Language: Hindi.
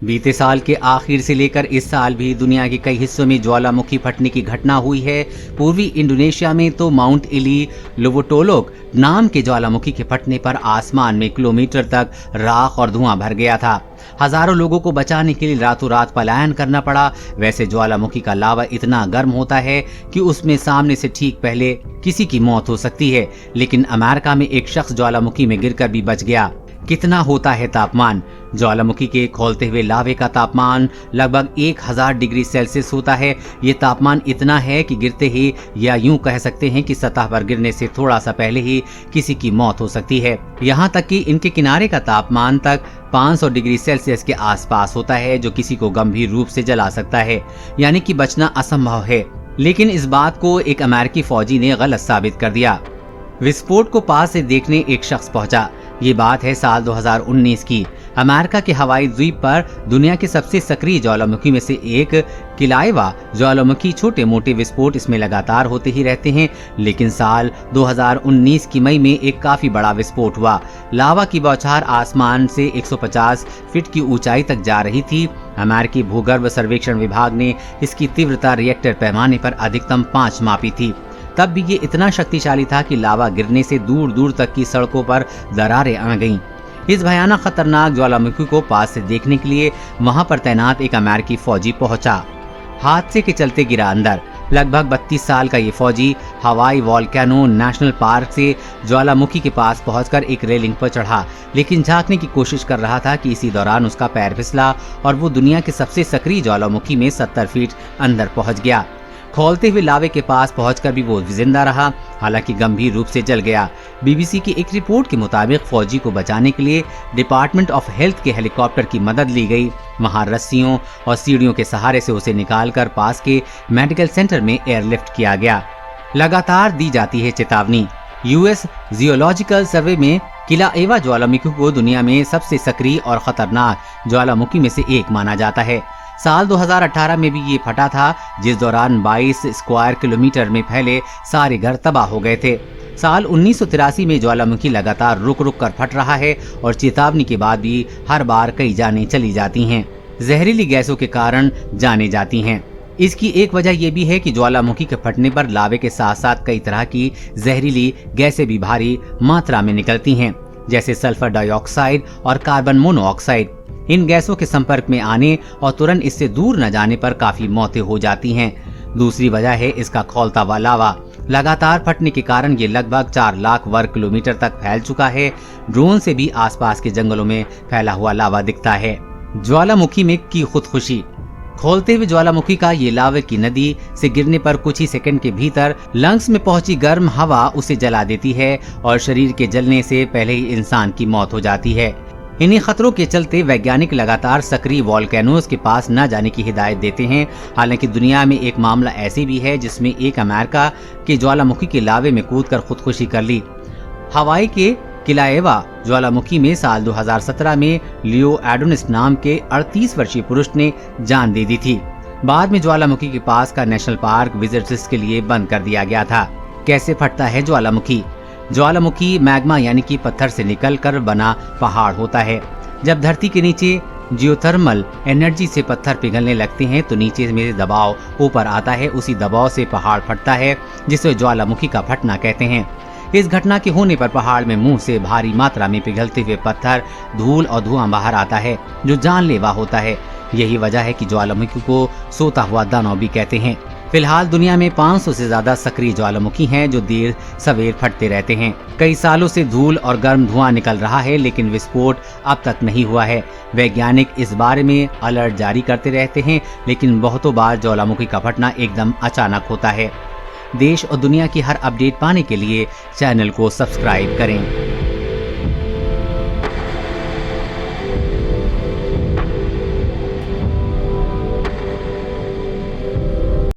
बीते साल के आखिर से लेकर इस साल भी दुनिया के कई हिस्सों में ज्वालामुखी फटने की घटना हुई है। पूर्वी इंडोनेशिया में तो माउंट इली लोवोटोलोक नाम के ज्वालामुखी के फटने पर आसमान में किलोमीटर तक राख और धुआं भर गया था। हजारों लोगों को बचाने के लिए रातों रात पलायन करना पड़ा। वैसे ज्वालामुखी का लावा इतना गर्म होता है कि उसमें सामने से ठीक पहले किसी की मौत हो सकती है, लेकिन अमेरिका में एक शख्स ज्वालामुखी में गिरकर भी बच गया। कितना होता है तापमान? ज्वालामुखी के खौलते हुए लावे का तापमान लगभग 1000 डिग्री सेल्सियस होता है। ये तापमान इतना है कि गिरते ही, या यूं कह सकते हैं कि सतह पर गिरने से थोड़ा सा पहले ही किसी की मौत हो सकती है। यहाँ तक कि इनके किनारे का तापमान तक 500 डिग्री सेल्सियस के आसपास होता है, जो किसी को गंभीर रूप से जला सकता है, यानी कि बचना असंभव है। लेकिन इस बात को एक अमेरिकी फौजी ने गलत साबित कर दिया। विस्फोट को पास से देखने एक शख्स पहुंचा। ये बात है साल 2019 की। अमेरिका के हवाई द्वीप पर दुनिया के सबसे सक्रिय ज्वालामुखी में से एक किलाएवा ज्वालामुखी, छोटे मोटे विस्फोट इसमें लगातार होते ही रहते हैं, लेकिन साल 2019 की मई में एक काफी बड़ा विस्फोट हुआ। लावा की बौछार आसमान से 150 फीट की ऊंचाई तक जा रही थी। अमेरिकी भूगर्भ सर्वेक्षण विभाग ने इसकी तीव्रता रिएक्टर पैमाने पर अधिकतम 5 मापी थी। तब भी ये इतना शक्तिशाली था कि लावा गिरने से दूर दूर तक की सड़कों पर दरारें आ गईं। इस भयानक खतरनाक ज्वालामुखी को पास से देखने के लिए वहां पर तैनात एक अमेरिकी फौजी पहुंचा। हादसे के चलते गिरा अंदर। लगभग 32 साल का ये फौजी हवाई वोल्केनो नेशनल पार्क से ज्वालामुखी के पास पहुंचकर एक रेलिंग पर चढ़ा, लेकिन झांकने की कोशिश कर रहा था कि इसी दौरान उसका पैर फिसला और वो दुनिया के सबसे सक्रिय ज्वालामुखी में 70 फीट अंदर पहुंच गया। खौलते हुए लावे के पास पहुंचकर भी वो जिंदा रहा, हालांकि गंभीर रूप से जल गया। बीबीसी की एक रिपोर्ट के मुताबिक फौजी को बचाने के लिए डिपार्टमेंट ऑफ हेल्थ के हेलीकॉप्टर की मदद ली गई। वहां रस्सियों और सीढ़ियों के सहारे से उसे निकालकर पास के मेडिकल सेंटर में एयरलिफ्ट किया गया। लगातार दी जाती है चेतावनी। यूएस जियोलॉजिकल सर्वे में किलाएवा ज्वालामुखी को दुनिया में सबसे सक्रिय और खतरनाक ज्वालामुखी में से एक माना जाता है। साल 2018 में भी ये फटा था, जिस दौरान 22 स्क्वायर किलोमीटर में फैले सारे घर तबाह हो गए थे। साल 1983 में ज्वालामुखी लगातार रुक रुक कर फट रहा है और चेतावनी के बाद भी हर बार कई जानें चली जाती हैं। जहरीली गैसों के कारण जानें जाती हैं। इसकी एक वजह यह भी है कि ज्वालामुखी के फटने पर लावे के साथ साथ कई तरह की जहरीली गैसें भी भारी मात्रा में निकलती हैं, जैसे सल्फर डाइऑक्साइड और कार्बन मोनोऑक्साइड। इन गैसों के संपर्क में आने और तुरंत इससे दूर न जाने पर काफी मौतें हो जाती हैं। दूसरी वजह है इसका खौलता हुआ लावा। लगातार फटने के कारण ये लगभग 4 लाख वर्ग किलोमीटर तक फैल चुका है। ड्रोन से भी आसपास के जंगलों में फैला हुआ लावा दिखता है। ज्वालामुखी में की खुदकुशी। खौलते हुए ज्वालामुखी का ये लावे की नदी से गिरने पर कुछ ही सेकंड के भीतर लंग्स में पहुंची गर्म हवा उसे जला देती है और शरीर के जलने से पहले ही इंसान की मौत हो जाती है। इन्हीं खतरों के चलते वैज्ञानिक लगातार सक्रिय वोल्केनोज के पास न जाने की हिदायत देते हैं। हालांकि दुनिया में एक मामला ऐसे भी है जिसमें एक अमेरिका के ज्वालामुखी के लावे में कूदकर खुदकुशी कर ली। हवाई के किलाएवा ज्वालामुखी में साल 2017 में लियो एडोनिस नाम के 38 वर्षीय पुरुष ने जान दे दी थी। बाद में ज्वालामुखी के पास का नेशनल पार्क विजिटर्स के लिए बंद कर दिया गया था। कैसे फटता है ज्वालामुखी? ज्वालामुखी मैग्मा यानी कि पत्थर से निकलकर बना पहाड़ होता है। जब धरती के नीचे जियोथर्मल एनर्जी से पत्थर पिघलने लगते हैं तो नीचे में दबाव ऊपर आता है। उसी दबाव से पहाड़ फटता है, जिसे ज्वालामुखी का फटना कहते हैं। इस घटना के होने पर पहाड़ में मुंह से भारी मात्रा में पिघलते हुए पत्थर, धूल और धुआं बाहर आता है, जो जानलेवा होता है। यही वजह है कि ज्वालामुखी को सोता हुआ दानव भी कहते हैं। फिलहाल दुनिया में 500 से ज्यादा सक्रिय ज्वालामुखी हैं, जो देर सवेर फटते रहते हैं। कई सालों से धूल और गर्म धुआं निकल रहा है, लेकिन विस्फोट अब तक नहीं हुआ है। वैज्ञानिक इस बारे में अलर्ट जारी करते रहते हैं, लेकिन बहुतों बार ज्वालामुखी का फटना एकदम अचानक होता है। देश और दुनिया की हर अपडेट पाने के लिए चैनल को सब्सक्राइब करें।